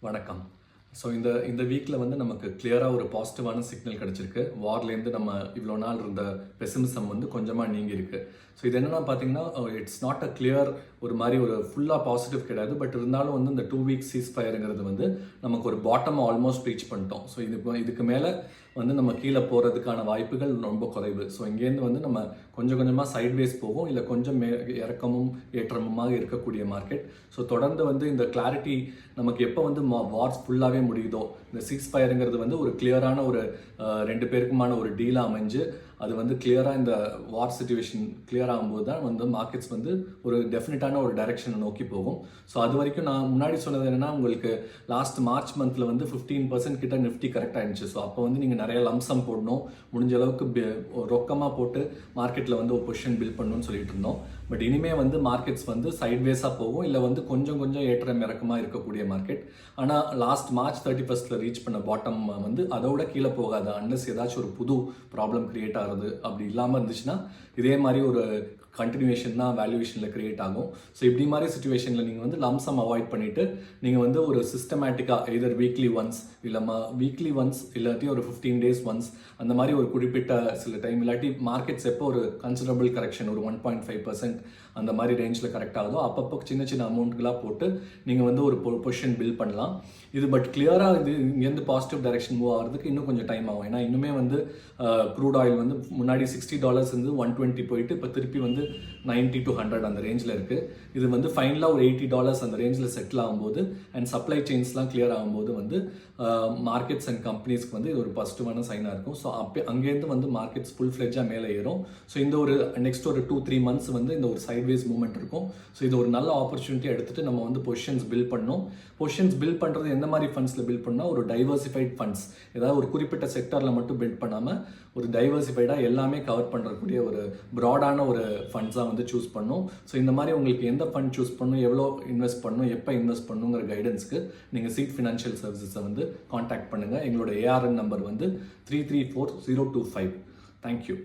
வணக்கம். ஸோ இந்த வீக்கில் வந்து நமக்கு கிளியராக ஒரு பாசிட்டிவான சிக்னல் கிடச்சிருக்கு. வார்லேருந்து நம்ம இவ்வளோ நாள் இருந்த பெசிமிசம் வந்து கொஞ்சமாக நீங்கியிருக்கு. ஸோ இது என்னென்னா பார்த்தீங்கன்னா, இட்ஸ் நாட் அ கிளியர் ஒரு மாதிரி ஒரு ஃபுல்லாக பாசிட்டிவ் கிடையாது. பட் இருந்தாலும் வந்து இந்த 2 வீக்ஸ் சீஸ் ஃபயருங்கிறது வந்து நமக்கு ஒரு பாட்டம் ஆல்மோஸ்ட் ரீச் பண்ணிட்டோம். ஸோ இதுக்கு மேலே வந்து நம்ம கீழே போகிறதுக்கான வாய்ப்புகள் ரொம்ப குறைவு. ஸோ இங்கேருந்து வந்து நம்ம கொஞ்சம் கொஞ்சமாக சைட்வேஸ் போகும், இல்லை கொஞ்சம் இறக்கமும் ஏற்றமுமாக இருக்கக்கூடிய மார்க்கெட். ஸோ தொடர்ந்து வந்து இந்த கிளாரிட்டி நமக்கு எப்போ வந்து வார்ஸ் ஃபுல்லாகவே முடியுதோ, இந்த சீஸ் ஃபயருங்கிறது வந்து ஒரு கிளியரான ஒரு 2 பேருக்குமான ஒரு டீலாக அமைஞ்சு அது வந்து கிளியராக இந்த வார் சிச்சுவேஷன் கிளியர் ஆகும்போது தான் வந்து மார்க்கெட்ஸ் வந்து ஒரு டெஃபினட்டான ஒரு டைரக்ஷனை நோக்கி போகும். ஸோ அது வரைக்கும் நான் முன்னாடி சொன்னது என்னென்னா, உங்களுக்கு லாஸ்ட் மார்ச் மந்தில் வந்து 15% கிட்ட நிஃப்டி கரெக்டாக இருந்துச்சு. ஸோ அப்போ வந்து நீங்கள் நிறைய லம்சம் போடணும், முடிஞ்ச அளவுக்கு ரொக்கமாக போட்டு மார்க்கெட்டில் வந்து ஒரு பொசிஷன் பில்ட் பண்ணணும்னு சொல்லிட்டு இருந்தோம். பட் இனிமேல் வந்து மார்க்கெட்ஸ் வந்து சைட்வேஸாக போகும், இல்லை வந்து கொஞ்சம் ஏற்றம் இறக்கமாக இருக்கக்கூடிய மார்க்கெட். ஆனால் லாஸ்ட் மார்ச் 31 ரீச் பண்ண பாட்டம் வந்து அதோட கீழே போகாது, அன்லஸ் ஏதாச்சும் ஒரு புது ப்ராப்ளம் கிரியேட் ஆகுது. அப்படி இல்லாமல் இருந்துச்சுன்னா இதே மாதிரி ஒரு கண்டினியூஷன் தான் வேல்யூவேஷனில் கிரியேட் ஆகும். ஸோ இப்படி மாதிரி சுச்சுவேஷனில் நீங்கள் வந்து லம்சம் அவாய்ட் பண்ணிவிட்டு நீங்கள் வந்து ஒரு சிஸ்டமேட்டிக்காக எதர் வீக்லி ஒன்ஸ் வீக்லி ஒன்ஸ் இல்லாட்டி ஒரு 15 days ஒன்ஸ் அந்த மாதிரி ஒரு குறிப்பிட்ட சில டைம், இல்லாட்டி மார்க்கெட்ஸ் எப்போ ஒரு கன்சிடரபிள் கரெக்ஷன் ஒரு 1.5% அந்த மாதிரி ரேஞ்சில் கரெக்ட் ஆகுதோ அப்பப்போ சின்ன அமௌண்ட்களாக போட்டு நீங்கள் வந்து ஒரு பொசிஷன் பில்ட் பண்ணலாம். இது பட் கிளியராக இது இங்கேருந்து பாசிட்டிவ் டைரக்ஷன் மூவ் ஆகிறதுக்கு இன்னும் கொஞ்சம் டைம் ஆகும். ஏன்னா இன்னுமே வந்து க்ரூட் ஆயில் வந்து முன்னாடி $60 வந்து 120 போயிட்டு இப்போ திருப்பி வந்து 90 to 100 அந்த ரேஞ்சில் இருக்குது. இது வந்து ஃபைனலாக ஒரு $80 அந்த ரேஞ்சில் செட்டில் ஆகும்போது அண்ட் சப்ளை செயின்ஸ்லாம் கிளியர் ஆகும்போது வந்து மார்க்கெட்ஸ் அண்ட் கம்பெனிஸ்க்கு வந்து இது ஒரு பாசிட்டிவான சைனாக இருக்கும். ஸோ அங்கேருந்து வந்து மார்க்கெட்ஸ் ஃபுல் ஃப்ளெட்ஜாக மேலே ஏறும். ஸோ இந்த ஒரு நெக்ஸ்ட் ஒரு 2-3 months வந்து இந்த ஒரு சைட்வேஸ் மூவ்மெண்ட் இருக்கும். ஸோ இது ஒரு நல்ல ஆப்பர்ச்சுனிட்டியாக எடுத்துகிட்டு நம்ம வந்து பொசிஷன்ஸ் பில்ட் பண்ணணும். பொசிஷன்ஸ் பில்ட் பண்ணுறது எந்த மாதிரி ஃபண்ட்ஸில் பில்ட் பண்ணால், ஒரு டைவர்சிஃபைட் ஃபண்ட்ஸ், ஏதாவது ஒரு குறிப்பிட்ட செக்டரில் மட்டும் பில்ட் பண்ணாமல் ஒரு டைவர்சிஃபைடாக எல்லாமே கவர் பண்ணுறக்கூடிய ஒரு ப்ராடான ஒரு ஃபண்ட்ஸாக வந்து சூஸ் பண்ணணும். ஸோ இந்த மாதிரி உங்களுக்கு எந்த ஃபண்ட் சூஸ் பண்ணணும், எவ்வளோ இன்வெஸ்ட் பண்ணணும், எப்போ இன்வெஸ்ட் பண்ணணுங்கிற கைடன்ஸ்க்கு நீங்கள் சீட் ஃபினான்ஷியல் சர்வீசஸை வந்து காண்டாக்ட் பண்ணுங்கள். எங்களோட ARN நம்பர் வந்து 334025. தேங்க்யூ.